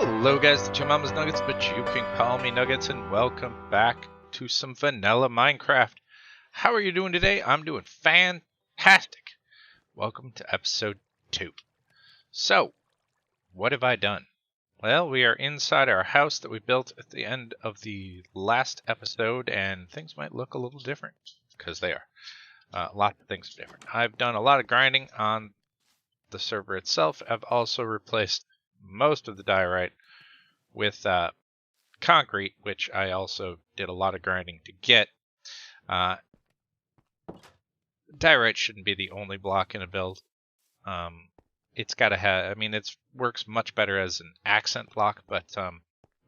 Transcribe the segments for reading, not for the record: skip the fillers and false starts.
Hello guys, it's Yomamasnuggets, but you can call me Nuggets, and welcome back to some vanilla Minecraft. How are you doing today? I'm doing fantastic. Welcome to episode 2. So, what have I done? Well, we are inside our house that we built at the end of the last episode, and things might look a little different, because they are. Lots of things are different. I've done a lot of grinding on the server itself. I've also replaced most of the diorite with concrete, which I also did a lot of grinding to get. Diorite shouldn't be the only block in a build. It's got to have, I mean, it works much better as an accent block, but,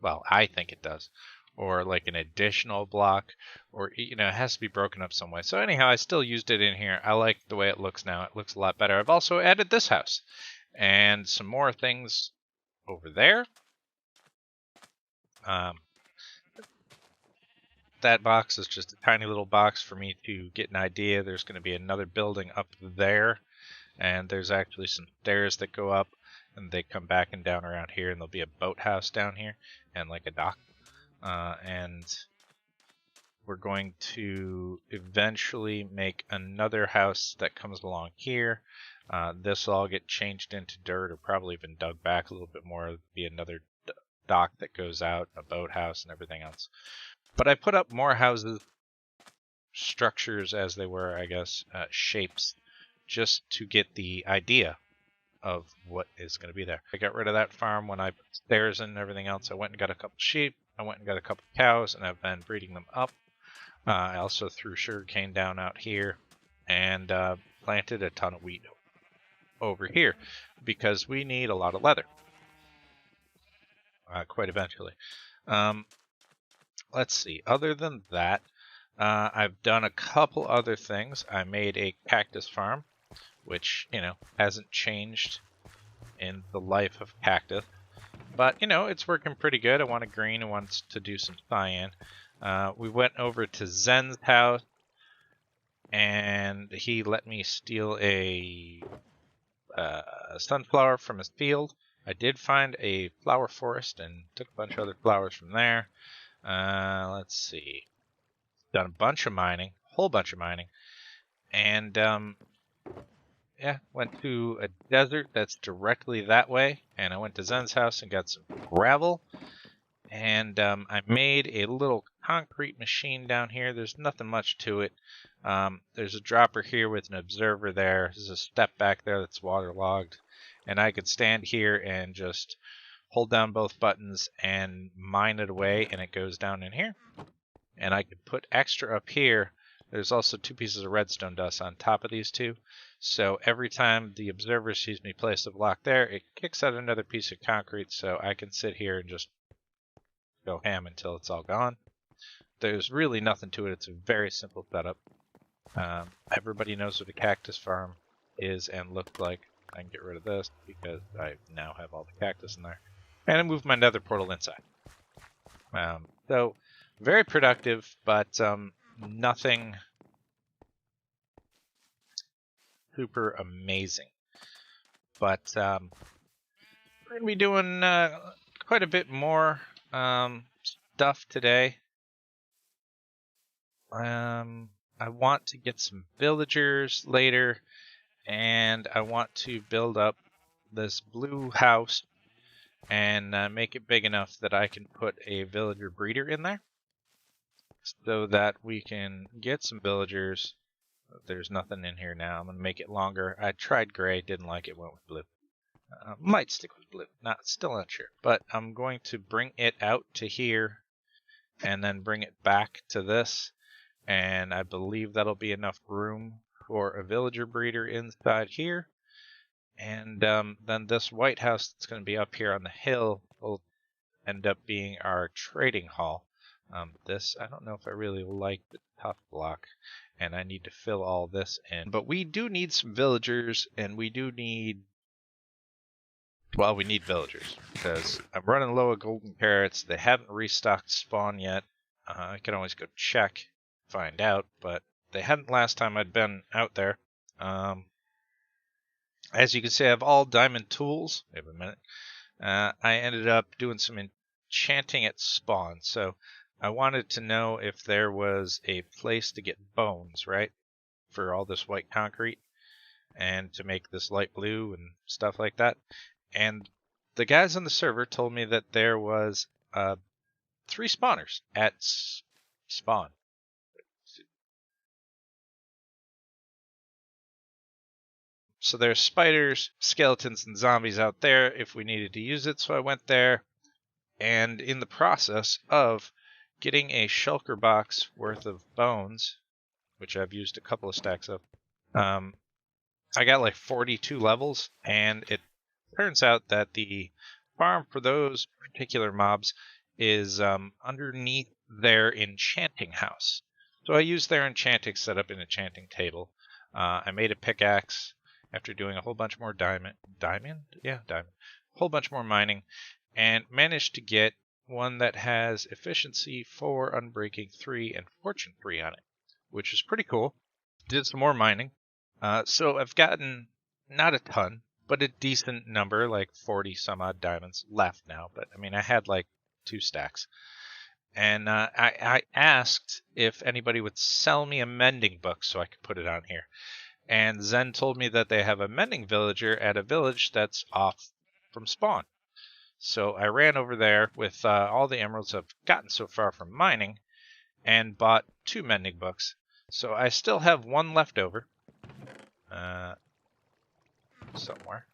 well, I think it does. Or like an additional block, or, you know, it has to be broken up some way. So anyhow, I still used it in here. I like the way it looks now. It looks a lot better. I've also added this house and some more things over there. That box is just a tiny little box for me to get an idea. There's going to be another building up there, and there's actually some stairs that go up, and they come back and down around here, and there'll be a boathouse down here, and like a dock. And we're going to eventually make another house that comes along here. This will all get changed into dirt, or probably even dug back a little bit more. There'll be another dock that goes out, a boathouse, and everything else. But I put up more houses, structures as they were, I guess, shapes, just to get the idea of what is going to be there. I got rid of that farm when I put stairs in and everything else. I went and got a couple sheep. I went and got a couple cows, and I've been breeding them up. I also threw sugarcane down out here and planted a ton of wheat over here because we need a lot of leather. Quite eventually. Let's see. Other than that, I've done a couple other things. I made a cactus farm, which, you know, hasn't changed in the life of cactus. But, you know, it's working pretty good. I want a green. I want to do some cyan. We went over to Zen's house, and he let me steal a sunflower from his field. I did find a flower forest and took a bunch of other flowers from there. Let's see. Done a bunch of mining, whole bunch of mining, and yeah, went to a desert that's directly that way, and I went to Zen's house and got some gravel, and I made a little concrete machine down here. There's nothing much to it. There's a dropper here with an observer there. There's a step back there that's waterlogged, and I could stand here and just hold down both buttons and mine it away, and it goes down in here. And I could put extra up here. There's also 2 pieces of redstone dust on top of these 2. So every time the observer sees me place a block there, it kicks out another piece of concrete, so I can sit here and just go ham until it's all gone. There's really nothing to it. It's a very simple setup. Everybody knows what a cactus farm is and looks like. I can get rid of this because I now have all the cactus in there. And I moved my nether portal inside. So, very productive, but nothing super amazing. But we're going to be doing quite a bit more stuff today. I want to get some villagers later, and I want to build up this blue house and make it big enough that I can put a villager breeder in there so that we can get some villagers. There's nothing in here now. I'm going to make it longer. I tried gray, didn't like it, went with blue. Might stick with blue. Still not sure. But I'm going to bring it out to here and then bring it back to this. And I believe that'll be enough room for a villager breeder inside here. And then this White House that's going to be up here on the hill will end up being our trading hall. This, I don't know if I really like the top block, and I need to fill all this in. But we do need some villagers, and we do need, well, we need villagers, because I'm running low of golden carrots. They haven't restocked spawn yet. I can always go check, find out, but they hadn't last time I'd been out there. As you can see, I have all diamond tools. Wait a minute. I ended up doing some enchanting at spawn. So I wanted to know if there was a place to get bones, right? For all this white concrete and to make this light blue and stuff like that. And the guys on the server told me that there was 3 spawners at spawn. So there's spiders, skeletons, and zombies out there if we needed to use it. So I went there, and in the process of getting a shulker box worth of bones, which I've used a couple of stacks of, I got like 42 levels, and it turns out that the farm for those particular mobs is underneath their enchanting house. So I used their enchanting setup in enchanting table. I made a pickaxe after doing a whole bunch more diamond, a whole bunch more mining, and managed to get one that has efficiency 4, unbreaking 3, and fortune 3 on it, which is pretty cool. Did some more mining. So I've gotten not a ton, but a decent number, like 40 some odd diamonds left now. But I mean, I had like 2 stacks. And I asked if anybody would sell me a mending book so I could put it on here. And Zen told me that they have a mending villager at a village that's off from spawn. So I ran over there with all the emeralds I've gotten so far from mining and bought 2 mending books. So I still have 1 left over. Somewhere.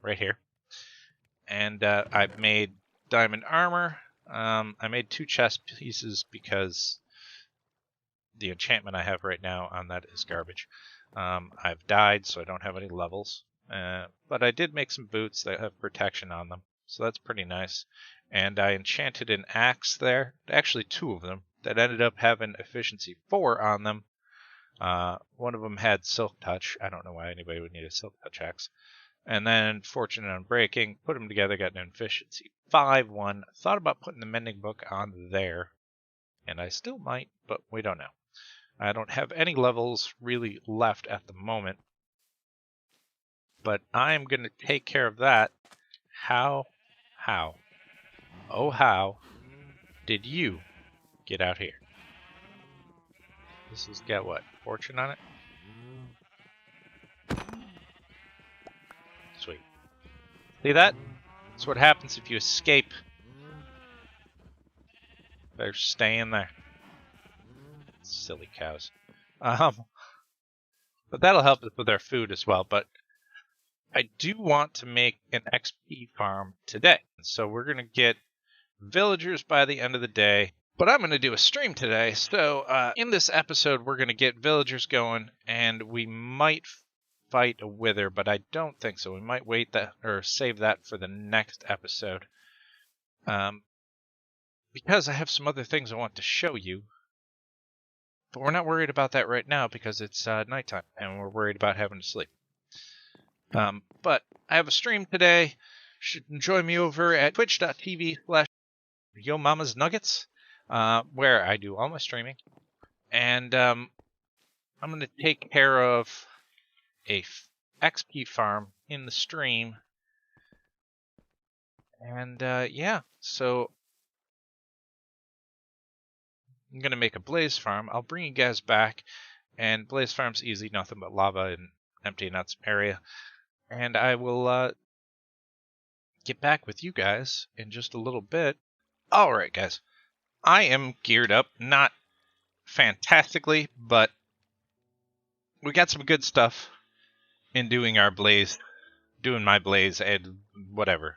Right here. And I made diamond armor. I made 2 chest pieces because the enchantment I have right now on that is garbage. I've died, so I don't have any levels. But I did make some boots that have protection on them, so that's pretty nice. And I enchanted an axe there, actually 2 of them, that ended up having efficiency 4 on them. One of them had silk touch. I don't know why anybody would need a silk touch axe. And then fortune and unbreaking, put them together, got an efficiency 5 one. Thought about putting the mending book on there, and I still might, but we don't know. I don't have any levels really left at the moment, but I'm going to take care of that. How did you get out here? This has got what? Fortune on it? Sweet. See that? That's what happens if you escape. Better stay in there. Silly cows. But that'll help us with our food as well. But I do want to make an XP farm today. So we're going to get villagers by the end of the day. But I'm going to do a stream today. So in this episode, we're going to get villagers going. And we might fight a wither, but I don't think so. We might wait that or save that for the next episode. Because I have some other things I want to show you. But we're not worried about that right now because it's nighttime and we're worried about having to sleep. But I have a stream today. You should join me over at twitch.tv/Yomamasnuggets, where I do all my streaming. And I'm going to take care of a XP farm in the stream. And yeah, so I'm going to make a blaze farm. I'll bring you guys back. And blaze farm's easy, nothing but lava and empty nuts area. And I will get back with you guys in just a little bit. Alright, guys. I am geared up. Not fantastically, but we got some good stuff in doing our blaze. Doing my blaze and whatever.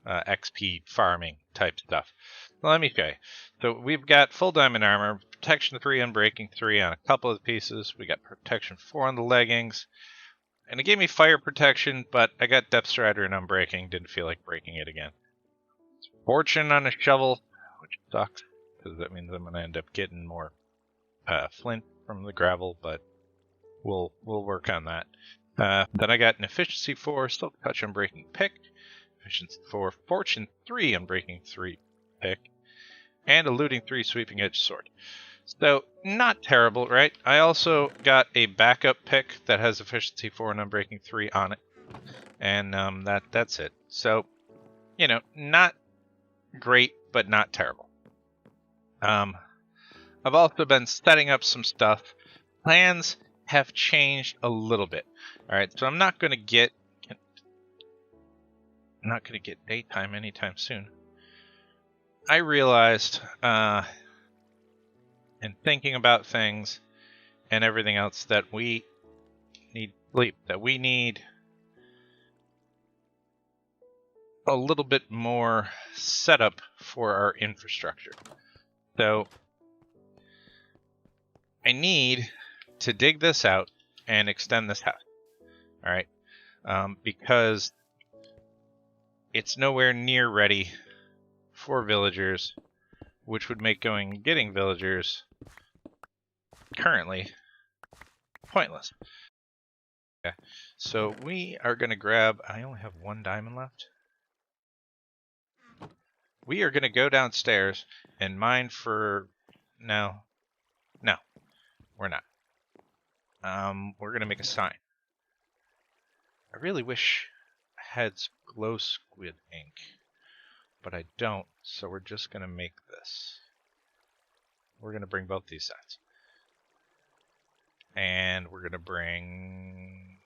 XP farming type stuff. So let me show you. So we've got full diamond armor, protection 3, unbreaking 3 on a couple of the pieces. We got protection 4 on the leggings. And it gave me fire protection, but I got depth strider and unbreaking. Didn't feel like breaking it again. Fortune on a shovel, which sucks, because that means I'm going to end up getting more flint from the gravel, but we'll work on that. Then I got an efficiency 4, silk touch unbreaking pick. Efficiency 4, fortune 3 unbreaking 3 pick. And a looting 3 sweeping edge sword. So, not terrible, right? I also got a backup pick that has efficiency 4 and unbreaking 3 on it. And that's it. So, you know, not great, but not terrible. I've also been setting up some stuff. Plans have changed a little bit. All right, so I'm not going to get daytime anytime soon. I realized, in thinking about things and everything else, that we need sleep, that we need a little bit more setup for our infrastructure. So I need to dig this out and extend this house. All right, because it's nowhere near ready for villagers, which would make going and getting villagers currently pointless. Okay, so we are going to grab, I only have 1 diamond left. We are going to go downstairs and mine for, no, we're not. We're going to make a sign. I really wish I had some glow squid ink, but I don't, so we're just going to make this. We're going to bring both these sides. And we're going to bring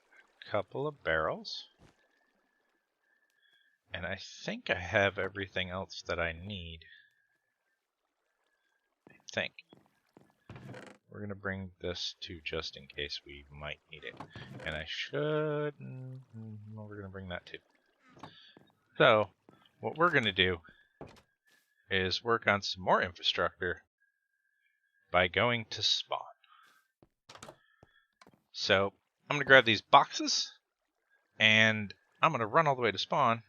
a couple of barrels. And I think I have everything else that I need. I think. We're going to bring this too, just in case we might need it. And I should... well, we're going to bring that too. So, what we're going to do is work on some more infrastructure by going to spawn. So, I'm going to grab these boxes, and I'm going to run all the way to spawn,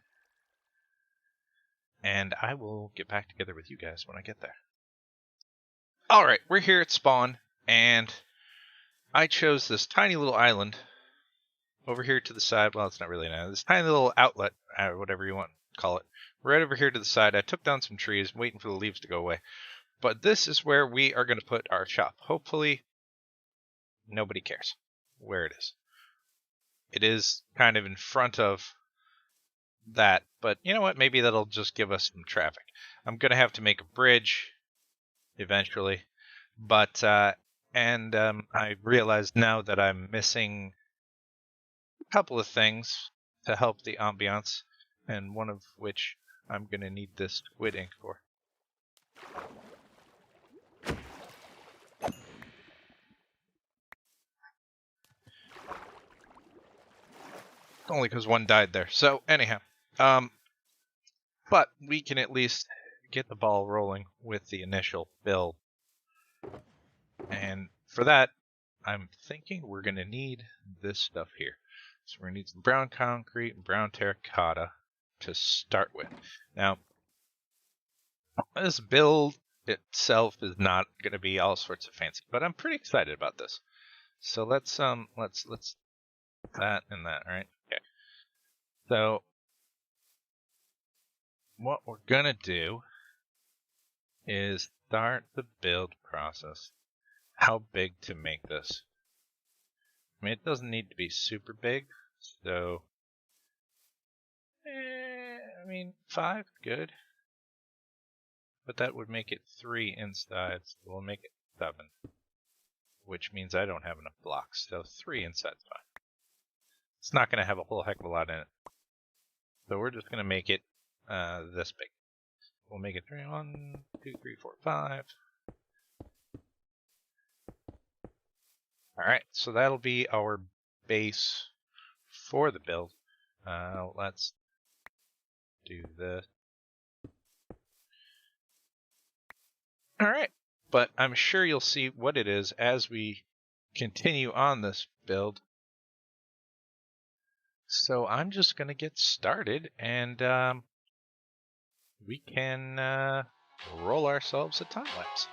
and I will get back together with you guys when I get there. Alright, we're here at spawn, and I chose this tiny little island over here to the side. Well, it's not really an island. This tiny little outlet, or whatever you want to call it. Right over here to the side. I took down some trees, waiting for the leaves to go away. But this is where we are going to put our shop. Hopefully, nobody cares where it is. It is kind of in front of that, but you know what? Maybe that'll just give us some traffic. I'm going to have to make a bridge eventually, but I realized now that I'm missing a couple of things to help the ambiance, and one of which I'm going to need this squid ink for. Only because one died there. So anyhow, but we can at least get the ball rolling with the initial build. And for that, I'm thinking we're going to need this stuff here. So we're going to need some brown concrete and brown terracotta to start with. Now, this build itself is not going to be all sorts of fancy, but I'm pretty excited about this. So let's that and that, right? Okay. So what we're going to do is start the build process. How big to make this? I mean, it doesn't need to be super big, so I mean, 5, good. But that would make it 3 inside, so we'll make it 7. Which means I don't have enough blocks, so 3 inside is fine. It's not going to have a whole heck of a lot in it. So we're just going to make it this big. We'll make it 3, 1, 2, 3, 4, 5. Alright, so that'll be our base for the build. Let's do this. Alright, but I'm sure you'll see what it is as we continue on this build. So I'm just going to get started, and we can roll ourselves a time lapse.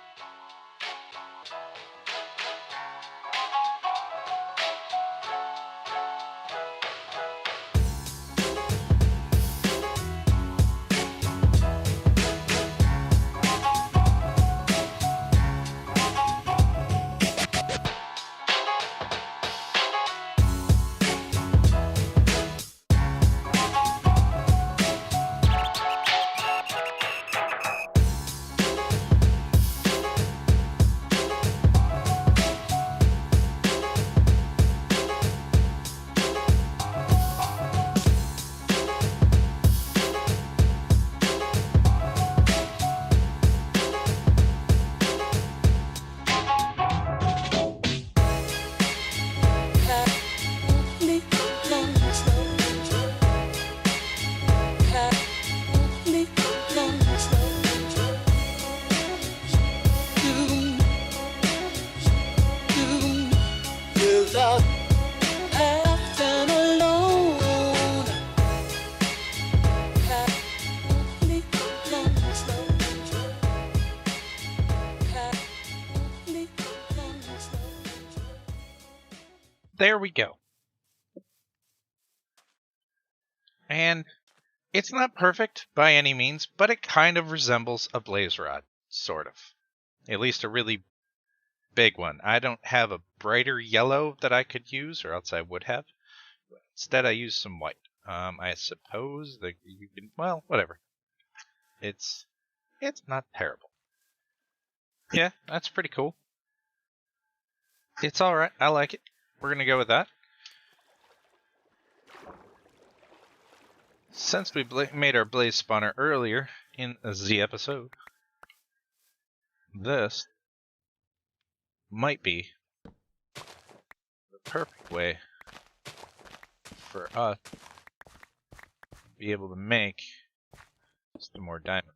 there we go. And it's not perfect by any means, but it kind of resembles a blaze rod, sort of. At least a really big one. I don't have a brighter yellow that I could use, or else I would have. Instead, I use some white. I suppose that you can, well, whatever. It's not terrible. Yeah, that's pretty cool. It's alright. I like it. We're going to go with that. Since we made our blaze spawner earlier in the episode, this might be the perfect way for us to be able to make some more diamond.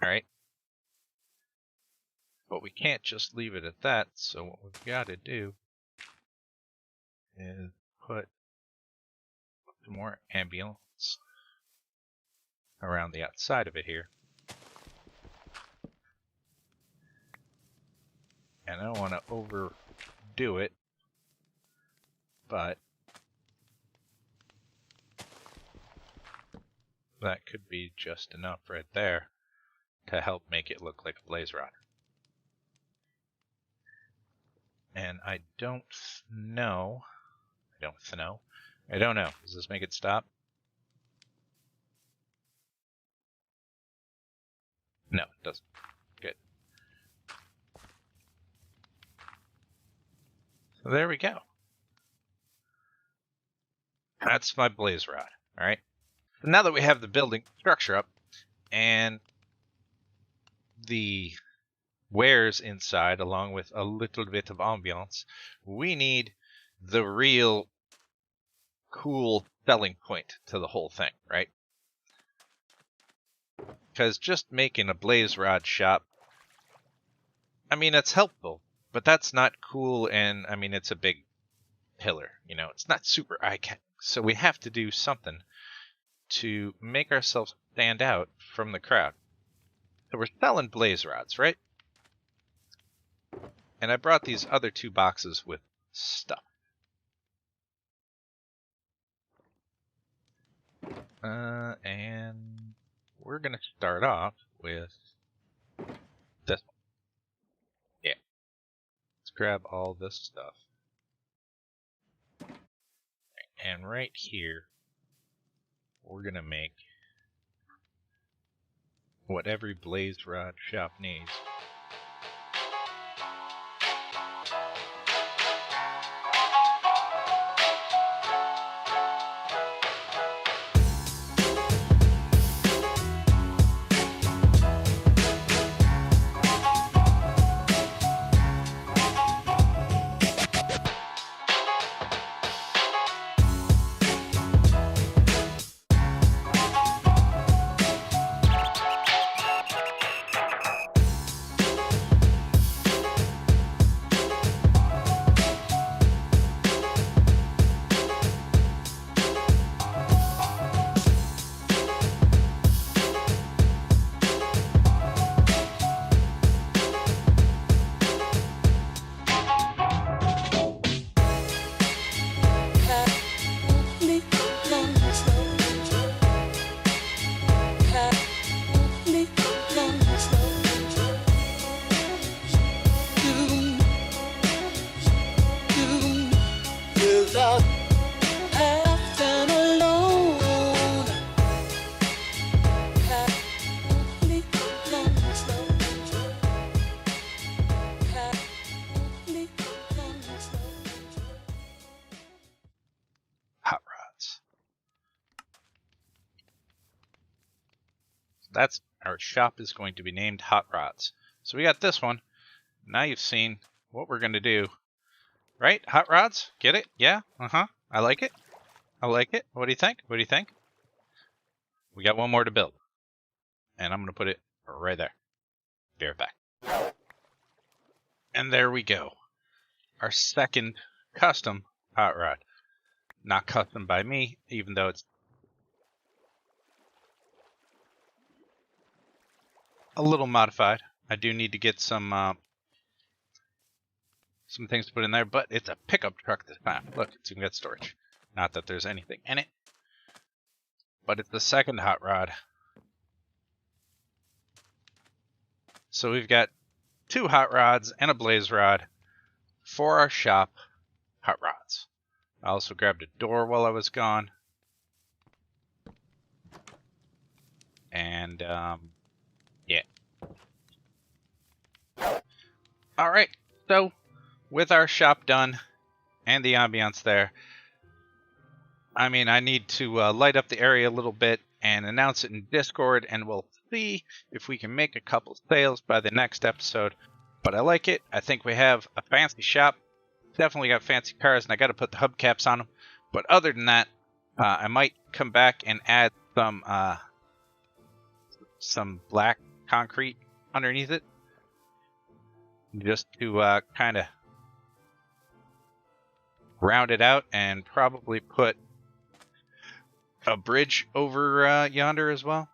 Alright. But we can't just leave it at that, so what we've got to do is put some more ambience around the outside of it here. And I don't want to overdo it, but that could be just enough right there to help make it look like a blaze rod. And I don't know. Does this make it stop? No, it doesn't. Good. So there we go. That's my blaze rod. Alright. So now that we have the building structure up and the wares inside along with a little bit of ambiance, we need the real cool selling point to the whole thing, right? Because just making a blaze rod shop, I mean, it's helpful, but that's not cool, and I mean, it's a big pillar, you know, it's not super eye-catching. So we have to do something to make ourselves stand out from the crowd. So we're selling blaze rods, right? And I brought these other 2 boxes with stuff. And we're going to start off with this one. Yeah. Let's grab all this stuff. And right here, we're going to make what every blaze rod shop needs. That's our shop is going to be named Hot Rods. So we got this one. Now you've seen what we're going to do. Right? Hot Rods? Get it? Yeah? Uh-huh. I like it. I like it. What do you think? What do you think? We got one more to build. And I'm going to put it right there. Be right back. And there we go. Our second custom hot rod. Not custom by me, even though it's a little modified I do need to get some things to put in there, but it's a pickup truck this time. Look, it's even got storage. Not that there's anything in it, but it's the second hot rod. So we've got 2 hot rods and a blaze rod for our shop hot rods. I also grabbed a door while I was gone. And, yeah. Alright, so with our shop done and the ambiance there, I mean, I need to light up the area a little bit and announce it in Discord, and we'll see if we can make a couple sales by the next episode. But I like it. I think we have a fancy shop. Definitely got fancy cars, and I got to put the hubcaps on them. But other than that, I might come back and add some black concrete underneath it, just to kind of round it out, and probably put a bridge over yonder as well,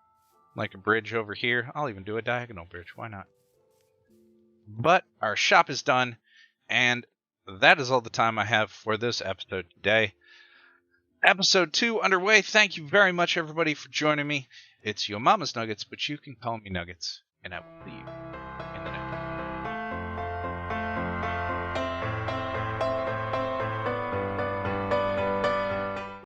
like a bridge over here. I'll even do a diagonal bridge, why not? But our shop is done, and that is all the time I have for this episode today. Episode 2 underway. Thank you very much, everybody, for joining me. It's Yomamasnuggets, but you can call me Nuggets, and I will see you